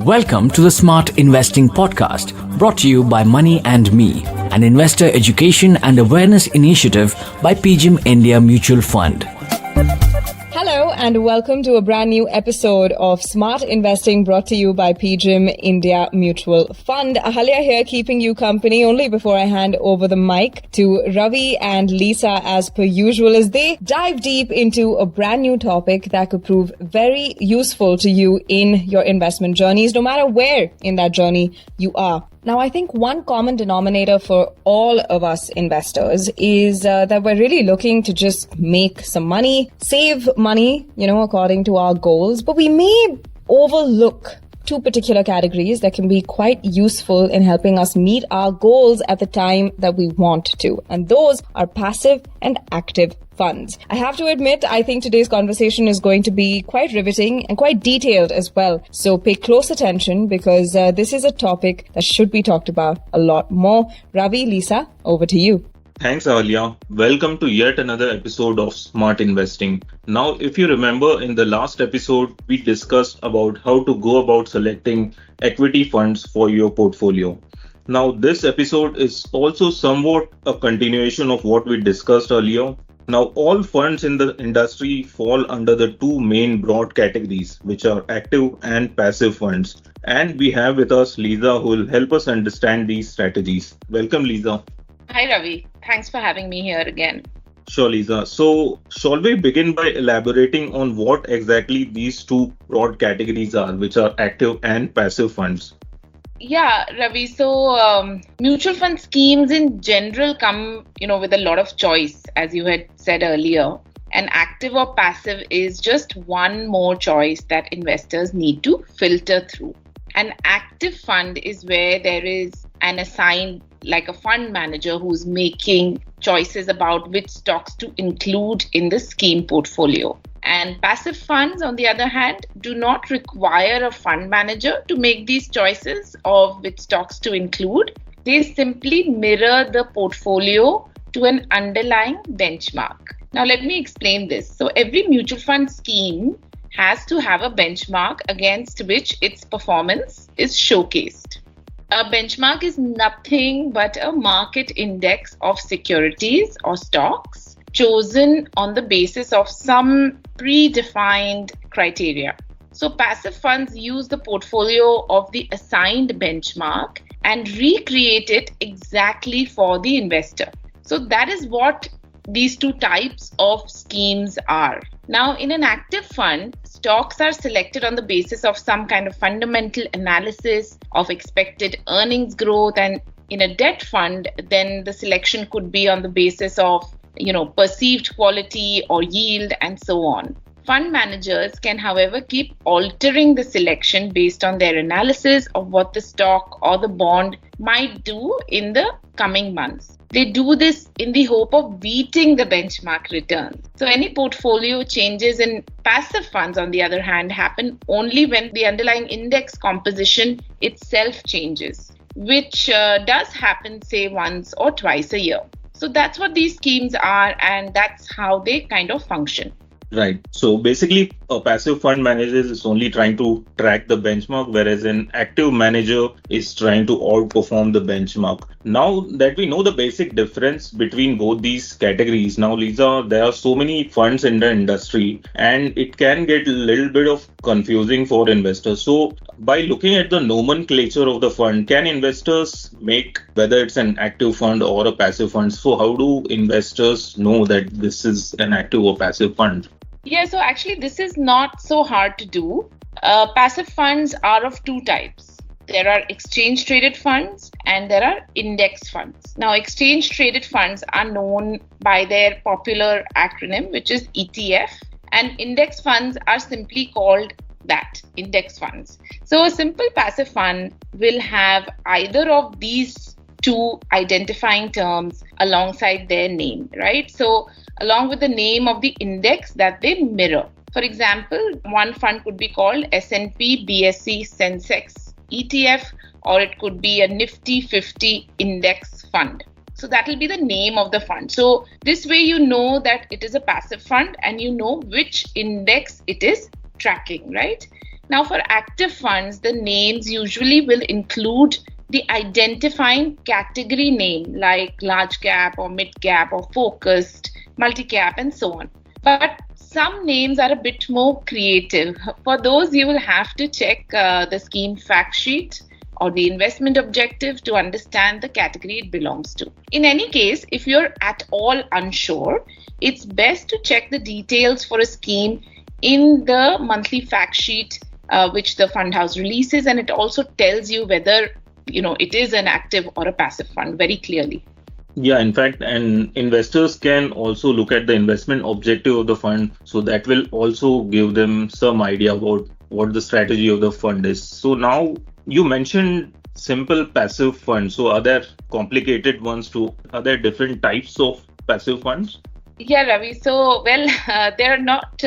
Welcome to the Smart Investing Podcast, brought to you by Money and Me, an investor education and awareness initiative by PGIM India Mutual Fund. Hello and welcome to a brand new episode of Smart Investing brought to you by PGIM India Mutual Fund. Ahalya here, keeping you company only before I hand over the mic to Ravi and Lisa as per usual as they dive deep into a brand new topic that could prove very useful to you in your investment journeys, no matter where in that journey you are. Now, I think one common denominator for all of us investors is that we're really looking to just make some money, save money, according to our goals. But we may overlook two particular categories that can be quite useful in helping us meet our goals at the time that we want to. And those are passive and active funds. I have to admit, I think today's conversation is going to be quite riveting and quite detailed as well. So pay close attention because this is a topic that should be talked about a lot more. Ravi, Lisa, over to you. Thanks, Ahalya. Welcome to yet another episode of Smart Investing. Now, if you remember in the last episode, we discussed about how to go about selecting equity funds for your portfolio. Now, this episode is also somewhat a continuation of what we discussed earlier. Now, all funds in the industry fall under the two main broad categories, which are active and passive funds. And we have with us Lisa, who will help us understand these strategies. Welcome, Lisa. Hi, Ravi. Thanks for having me here again. Sure, Lisa. So, shall we begin by elaborating on what exactly these two broad categories are, which are active and passive funds? Yeah, Ravi. So, mutual fund schemes in general come, with a lot of choice, as you had said earlier. And active or passive is just one more choice that investors need to filter through. An active fund is where there is an assigned, like a fund manager who's making choices about which stocks to include in the scheme portfolio. And passive funds, on the other hand, do not require a fund manager to make these choices of which stocks to include. They simply mirror the portfolio to an underlying benchmark. Now, let me explain this. So every mutual fund scheme has to have a benchmark against which its performance is showcased. A benchmark is nothing but a market index of securities or stocks chosen on the basis of some predefined criteria. So passive funds use the portfolio of the assigned benchmark and recreate it exactly for the investor. So that is what these two types of schemes are. Now, in an active fund, stocks are selected on the basis of some kind of fundamental analysis of expected earnings growth. And in a debt fund, then the selection could be on the basis of, perceived quality or yield and so on. Fund managers can, however, keep altering the selection based on their analysis of what the stock or the bond might do in the coming months. They do this in the hope of beating the benchmark returns. So any portfolio changes in passive funds, on the other hand, happen only when the underlying index composition itself changes, which does happen, say, once or twice a year. So that's what these schemes are, and that's how they kind of function. Right. So basically, a passive fund manager is only trying to track the benchmark, whereas an active manager is trying to outperform the benchmark. Now that we know the basic difference between both these categories, now, Lisa, there are so many funds in the industry and it can get a little bit of confusing for investors. So by looking at the nomenclature of the fund, can investors make whether it's an active fund or a passive fund? So how do investors know that this is an active or passive fund? Yeah, so actually this is not so hard to do. Passive funds are of two types. There are exchange traded funds and there are index funds. Now, exchange traded funds are known by their popular acronym, which is ETF, and index funds are simply called that, index funds. So a simple passive fund will have either of these two identifying terms alongside their name, right? So along with the name of the index that they mirror. For example, one fund could be called S&P BSE Sensex ETF, or it could be a Nifty 50 index fund. So that will be the name of the fund. So this way you know that it is a passive fund and you know which index it is tracking, right? Now, for active funds, the names usually will include the identifying category name like large cap or mid cap or focused, multi cap, and so on. But some names are a bit more creative. For those, you will have to check the scheme fact sheet or the investment objective to understand the category it belongs to. In any case, if you're at all unsure, it's best to check the details for a scheme in the monthly fact sheet which the fund house releases, and it also tells you whether it is an active or a passive fund very clearly. Yeah, in fact, and investors can also look at the investment objective of the fund. So that will also give them some idea about what the strategy of the fund is. So now you mentioned simple passive funds. So are there complicated ones too? Are there different types of passive funds? Yeah, Ravi. So, there are not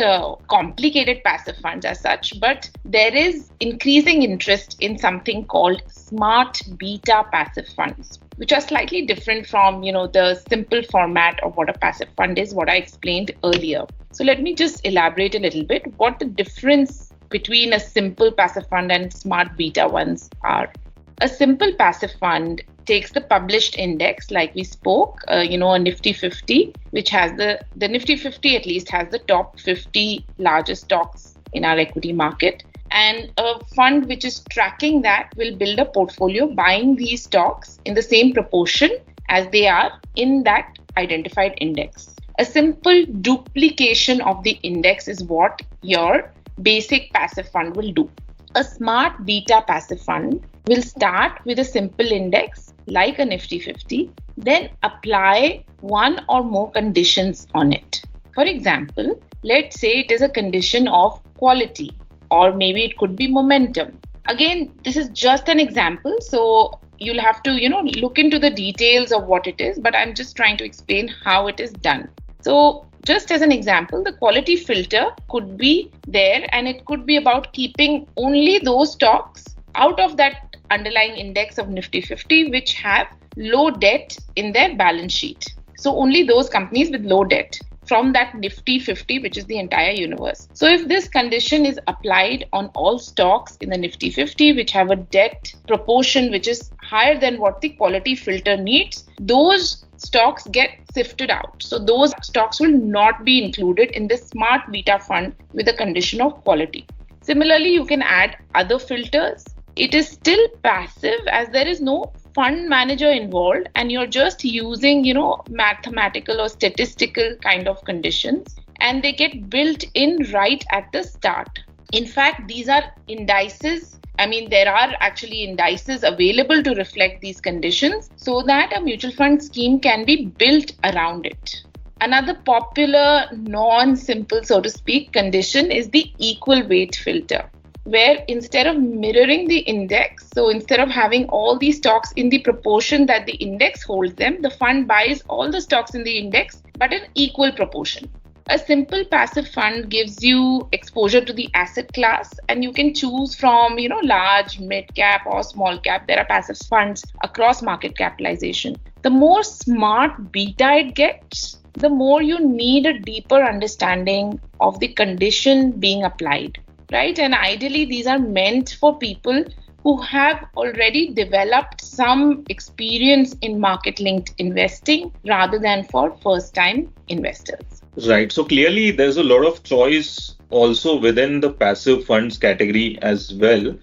complicated passive funds as such, but there is increasing interest in something called smart beta passive funds, which are slightly different from, the simple format of what a passive fund is, what I explained earlier. So let me just elaborate a little bit what the difference between a simple passive fund and smart beta ones are. A simple passive fund takes the published index, like we spoke, a Nifty 50, which has the Nifty 50 at least has the top 50 largest stocks in our equity market. And a fund which is tracking that will build a portfolio buying these stocks in the same proportion as they are in that identified index. A simple duplication of the index is what your basic passive fund will do. A smart beta passive fund will start with a simple index like a Nifty 50, then apply one or more conditions on it. For example, let's say it is a condition of quality, or maybe it could be momentum. Again, this is just an example, so you'll have to, look into the details of what it is, but I'm just trying to explain how it is done. So just as an example, the quality filter could be there, and it could be about keeping only those stocks out of that underlying index of Nifty 50 which have low debt in their balance sheet. So only those companies with low debt from that Nifty 50, which is the entire universe. So if this condition is applied on all stocks in the Nifty 50 which have a debt proportion which is higher than what the quality filter needs, those stocks get sifted out. So those stocks will not be included in the smart beta fund with a condition of quality. Similarly, you can add other filters. It is still passive as there is no fund manager involved, and you're just using, mathematical or statistical kind of conditions, and they get built in right at the start. In fact, these are indices. There are actually indices available to reflect these conditions so that a mutual fund scheme can be built around it. Another popular non-simple, so to speak, condition is the equal weight filter, where instead of mirroring the index, so instead of having all these stocks in the proportion that the index holds them, the fund buys all the stocks in the index but in equal proportion. A simple passive fund gives you exposure to the asset class, and you can choose from, large, mid cap or small cap. There are passive funds across market capitalization. The more smart beta it gets, the more you need a deeper understanding of the condition being applied, right? And ideally, these are meant for people who have already developed some experience in market-linked investing rather than for first-time investors. Right. So clearly, there's a lot of choice also within the passive funds category as well.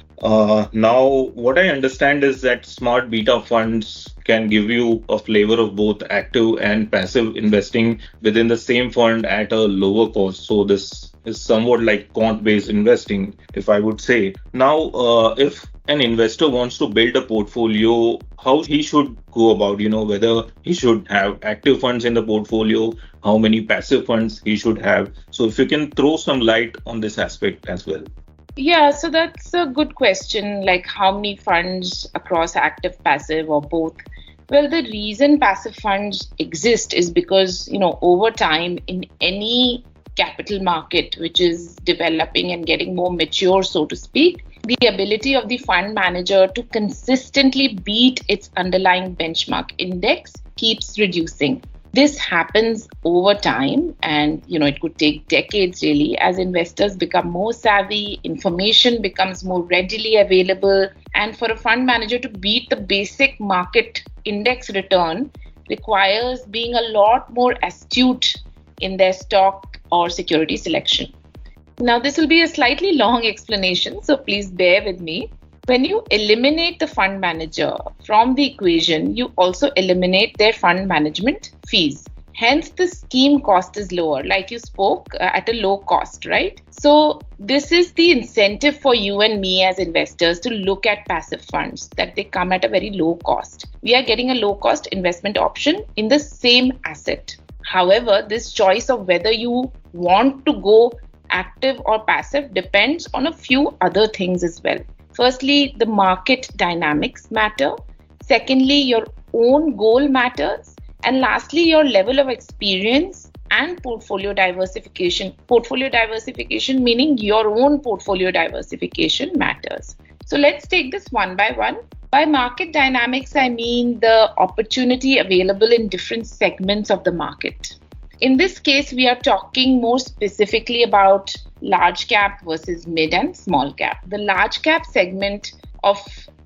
Now, what I understand is that smart beta funds can give you a flavor of both active and passive investing within the same fund at a lower cost. So this is somewhat like quant-based investing, if I would say. Now, if an investor wants to build a portfolio, how he should go about, whether he should have active funds in the portfolio, how many passive funds he should have. So if you can throw some light on this aspect as well. Yeah, so that's a good question, like how many funds across active, passive, or both. Well, the reason passive funds exist is because, over time in any capital market which is developing and getting more mature, so to speak, the ability of the fund manager to consistently beat its underlying benchmark index keeps reducing. This happens over time, and it could take decades really as investors become more savvy, information becomes more readily available, and for a fund manager to beat the basic market index return requires being a lot more astute in their stock or security selection. Now, this will be a slightly long explanation, so please bear with me. When you eliminate the fund manager from the equation, you also eliminate their fund management fees. Hence, the scheme cost is lower, like you spoke, at a low cost, right? So, this is the incentive for you and me as investors to look at passive funds, that they come at a very low cost. We are getting a low cost investment option in the same asset. However, this choice of whether you want to go active or passive depends on a few other things as well. Firstly, the market dynamics matter. Secondly, your own goal matters. And lastly, your level of experience and portfolio diversification. Portfolio diversification meaning your own portfolio diversification matters. So let's take this one by one. By market dynamics, I mean the opportunity available in different segments of the market. In this case, we are talking more specifically about large cap versus mid and small cap. The large cap segment of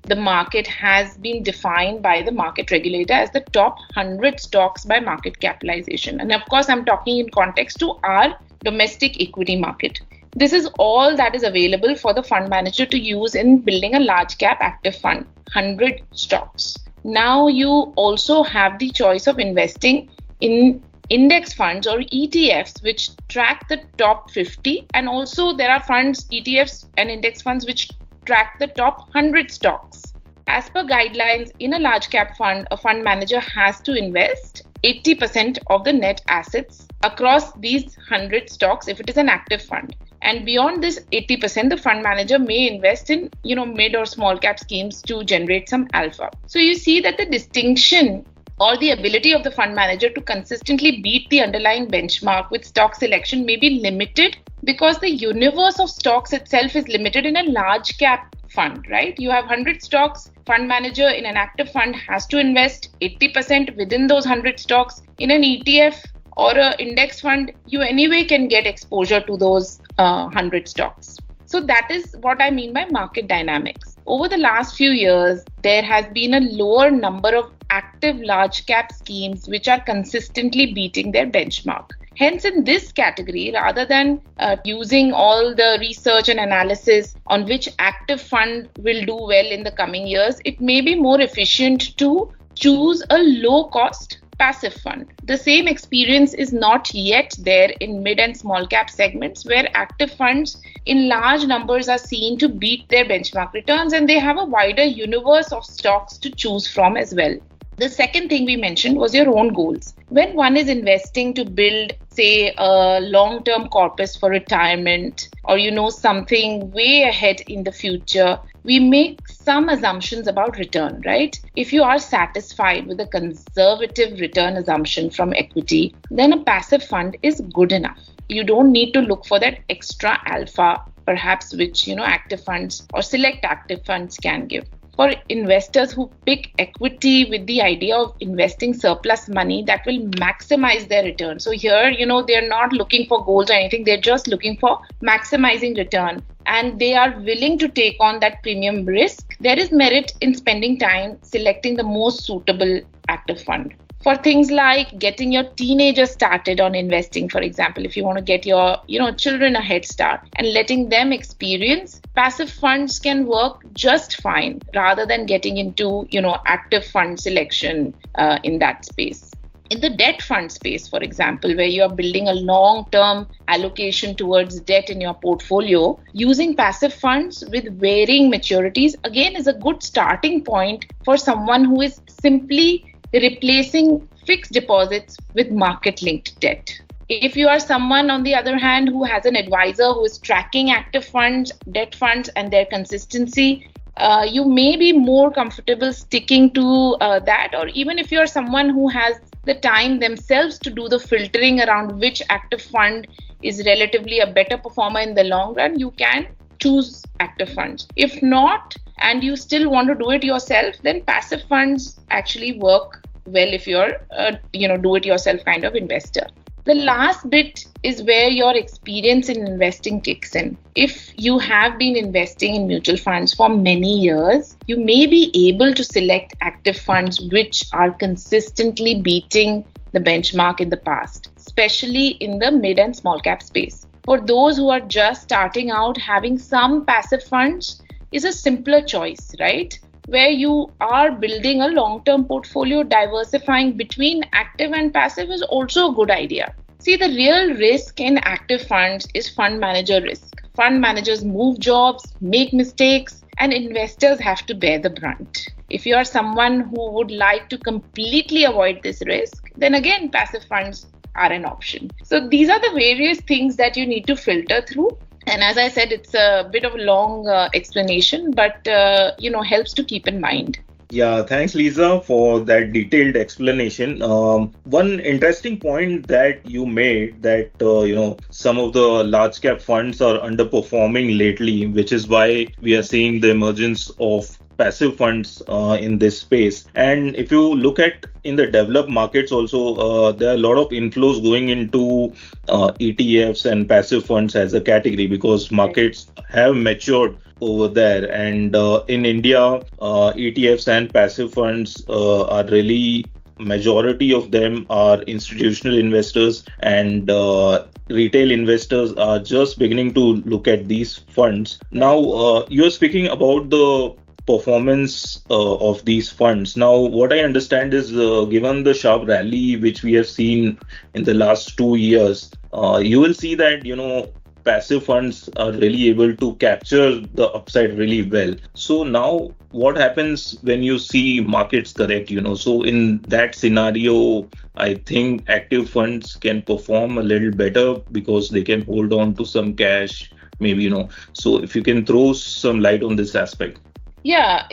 the market has been defined by the market regulator as the top 100 stocks by market capitalization. And of course, I'm talking in context to our domestic equity market. This is all that is available for the fund manager to use in building a large cap active fund, 100 stocks. Now you also have the choice of investing in index funds or ETFs which track the top 50, and also there are funds, ETFs and index funds which track the top 100 stocks. As per guidelines, in a large cap fund, a fund manager has to invest 80% of the net assets across these 100 stocks if it is an active fund. And beyond this 80%, the fund manager may invest in mid or small cap schemes to generate some alpha. So you see that the distinction or the ability of the fund manager to consistently beat the underlying benchmark with stock selection may be limited because the universe of stocks itself is limited in a large cap fund, right? You have 100 stocks. Fund manager in an active fund has to invest 80% within those 100 stocks. In an ETF or an index fund, you anyway can get exposure to those 100 stocks. So that is what I mean by market dynamics. Over the last few years, there has been a lower number of active large cap schemes which are consistently beating their benchmark. Hence, in this category, rather than using all the research and analysis on which active fund will do well in the coming years, it may be more efficient to choose a low cost passive fund. The same experience is not yet there in mid and small cap segments where active funds in large numbers are seen to beat their benchmark returns, and they have a wider universe of stocks to choose from as well. The second thing we mentioned was your own goals. When one is investing to build, say, a long-term corpus for retirement, or something way ahead in the future, we make some assumptions about return, right? If you are satisfied with a conservative return assumption from equity, then a passive fund is good enough. You don't need to look for that extra alpha, perhaps, which active funds or select active funds can give. For investors who pick equity with the idea of investing surplus money that will maximize their return. So here, they're not looking for goals or anything. They're just looking for maximizing return. And they are willing to take on that premium risk. There is merit in spending time selecting the most suitable active fund. For things like getting your teenagers started on investing, for example, if you want to get your children a head start and letting them experience, passive funds can work just fine rather than getting into active fund selection in that space. In the debt fund space, for example, where you are building a long-term allocation towards debt in your portfolio, using passive funds with varying maturities again is a good starting point for someone who is simply replacing fixed deposits with market-linked debt. If you are someone, on the other hand, who has an advisor who is tracking active funds, debt funds, and their consistency, you may be more comfortable sticking to that. Or even if you are someone who has the time themselves to do the filtering around which active fund is relatively a better performer in the long run, you can choose active funds. If not, and you still want to do it yourself, then passive funds actually work well if you're do-it-yourself kind of investor. The last bit is where your experience in investing kicks in. If you have been investing in mutual funds for many years, you may be able to select active funds which are consistently beating the benchmark in the past, especially in the mid and small cap space. For those who are just starting out, having some passive funds is a simpler choice, right? Where you are building a long-term portfolio, diversifying between active and passive is also a good idea. See, the real risk in active funds is fund manager risk. Fund managers move jobs, make mistakes, and investors have to bear the brunt. If you are someone who would like to completely avoid this risk, then again, passive funds are an option. So these are the various things that you need to filter through. And as I said, it's a bit of a long explanation, but helps to keep in mind. Yeah, thanks, Lisa, for that detailed explanation. One interesting point that you made that some of the large cap funds are underperforming lately, which is why we are seeing the emergence of passive funds in this space. And if you look at in the developed markets also, there are a lot of inflows going into ETFs and passive funds as a category because markets have matured over there. And in India, ETFs and passive funds are really, majority of them are institutional investors, and retail investors are just beginning to look at these funds. Now, you're speaking about the performance of these funds. Now, what I understand is given the sharp rally which we have seen in the last 2 years, you will see that, passive funds are really able to capture the upside really well. So now what happens when you see markets correct, so in that scenario, I think active funds can perform a little better because they can hold on to some cash, maybe, so if you can throw some light on this aspect. Yeah,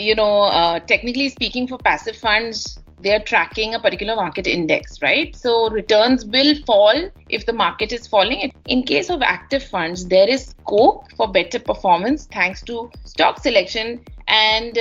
technically speaking, for passive funds, they're tracking a particular market index, right? So returns will fall if the market is falling. In case of active funds, there is scope for better performance thanks to stock selection and,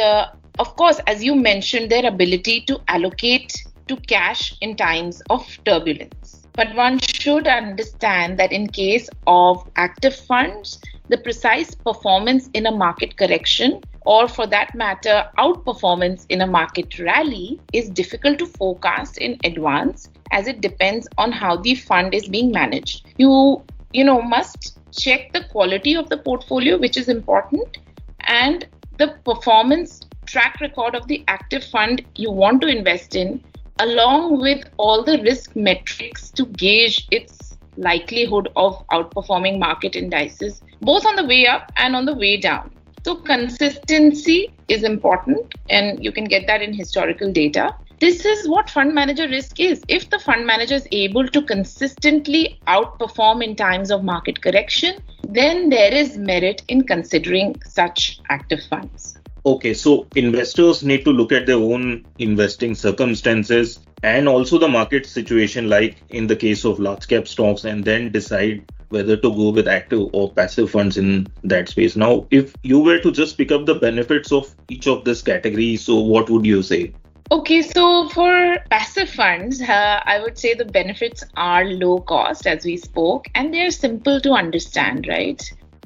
of course, as you mentioned, their ability to allocate to cash in times of turbulence. But one should understand that in case of active funds, the precise performance in a market correction, or for that matter, outperformance in a market rally, is difficult to forecast in advance as it depends on how the fund is being managed. You must check the quality of the portfolio, which is important, and the performance track record of the active fund you want to invest in, along with all the risk metrics to gauge its likelihood of outperforming market indices, both on the way up and on the way down. So consistency is important, and you can get that in historical data. This is what fund manager risk is. If the fund manager is able to consistently outperform in times of market correction, then there is merit in considering such active funds. Okay, so investors need to look at their own investing circumstances and also the market situation, like in the case of large cap stocks, and then decide whether to go with active or passive funds in that space. Now, if you were to just pick up the benefits of each of this category, so what would you say? Okay, so for passive funds, I would say the benefits are low cost, as we spoke, and they're simple to understand, right?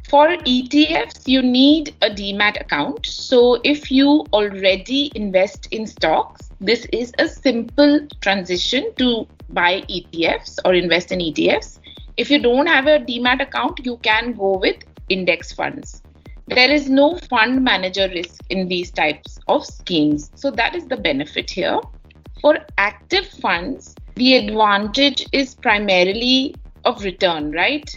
For ETFs, you need a demat account. So if you already invest in stocks, this is a simple transition to buy ETFs or invest in ETFs. If you don't have a demat account, you can go with index funds. There is no fund manager risk in these types of schemes. So that is the benefit here. For active funds, the advantage is primarily of return, right?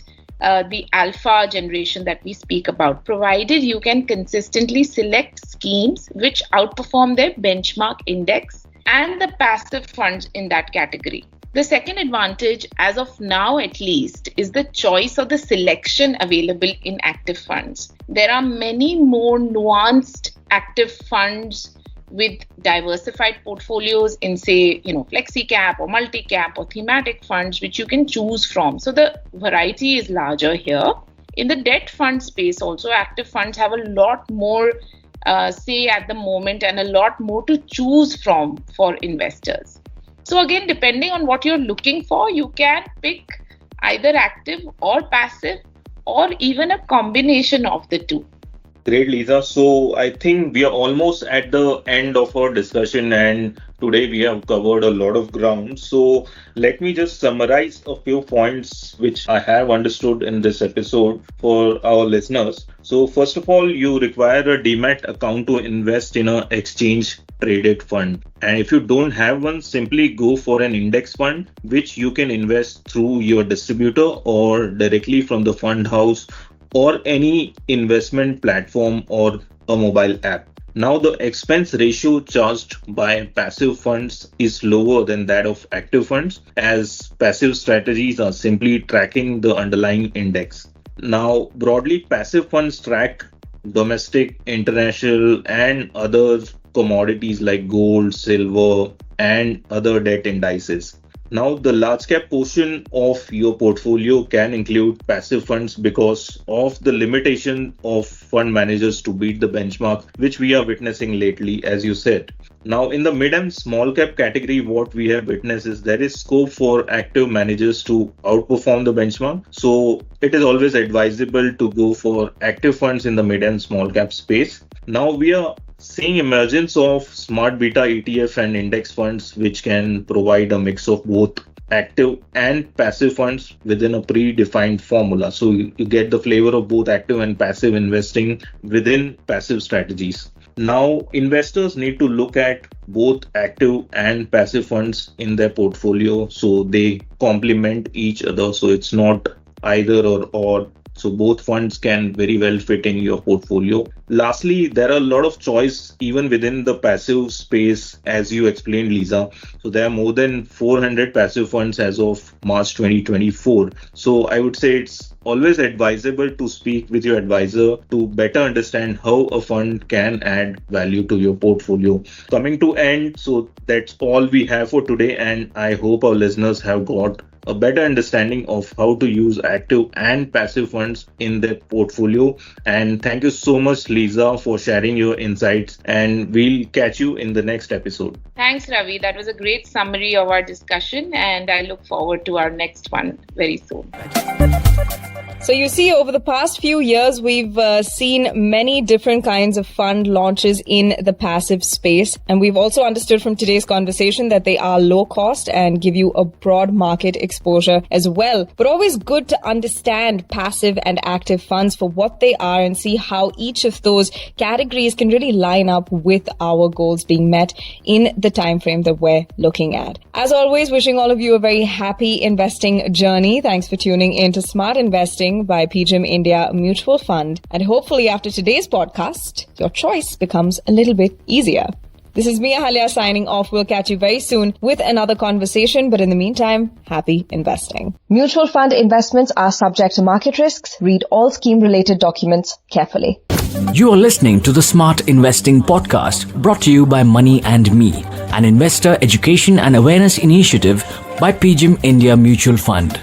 The alpha generation that we speak about, provided you can consistently select schemes which outperform their benchmark index and the passive funds in that category. The second advantage, as of now at least, is the choice of the selection available in active funds. There are many more nuanced active funds with diversified portfolios in, say, flexi cap or multi cap or thematic funds, which you can choose from. So the variety is larger here. In the debt fund space also, active funds have a lot more say at the moment and a lot more to choose from for investors. So again, depending on what you're looking for, you can pick either active or passive or even a combination of the two. Great, Lisa. So I think we are almost at the end of our discussion, and today we have covered a lot of ground. So let me just summarize a few points which I have understood in this episode for our listeners. So first of all, you require a demat account to invest in an exchange traded fund. And if you don't have one, simply go for an index fund, which you can invest through your distributor or directly from the fund house or any investment platform or a mobile app. Now, the expense ratio charged by passive funds is lower than that of active funds, as passive strategies are simply tracking the underlying index. Now, broadly, passive funds track domestic, international, and other commodities like gold, silver, and other debt indices. Now, the large cap portion of your portfolio can include passive funds because of the limitation of fund managers to beat the benchmark, which we are witnessing lately, as you said. Now, in the mid and small cap category, what we have witnessed is there is scope for active managers to outperform the benchmark. So, it is always advisable to go for active funds in the mid and small cap space. Now, we are seeing emergence of smart beta ETF and index funds, which can provide a mix of both active and passive funds within a predefined formula. So you get the flavor of both active and passive investing within passive strategies. Now, investors need to look at both active and passive funds in their portfolio so they complement each other. So it's not either or. So both funds can very well fit in your portfolio. Lastly, there are a lot of choice even within the passive space, as you explained, Lisa. So there are more than 400 passive funds as of March 2024. So I would say it's always advisable to speak with your advisor to better understand how a fund can add value to your portfolio. Coming to end, so that's all we have for today, and I hope our listeners have got a better understanding of how to use active and passive funds in their portfolio. And thank you so much, Lisa, for sharing your insights, and we'll catch you in the next episode. Thanks, Ravi. That was a great summary of our discussion, and I look forward to our next one very soon. So you see, over the past few years, we've seen many different kinds of fund launches in the passive space. And we've also understood from today's conversation that they are low cost and give you a broad market exposure as well. But always good to understand passive and active funds for what they are and see how each of those categories can really line up with our goals being met in the time frame that we're looking at. As always, wishing all of you a very happy investing journey. Thanks for tuning in to Smart Investing by PGIM India Mutual Fund. And hopefully after today's podcast, your choice becomes a little bit easier. This is Mia Halia signing off. We'll catch you very soon with another conversation. But in the meantime, happy investing. Mutual fund investments are subject to market risks. Read all scheme-related documents carefully. You are listening to the Smart Investing Podcast, brought to you by Money and Me, an investor education and awareness initiative by PGIM India Mutual Fund.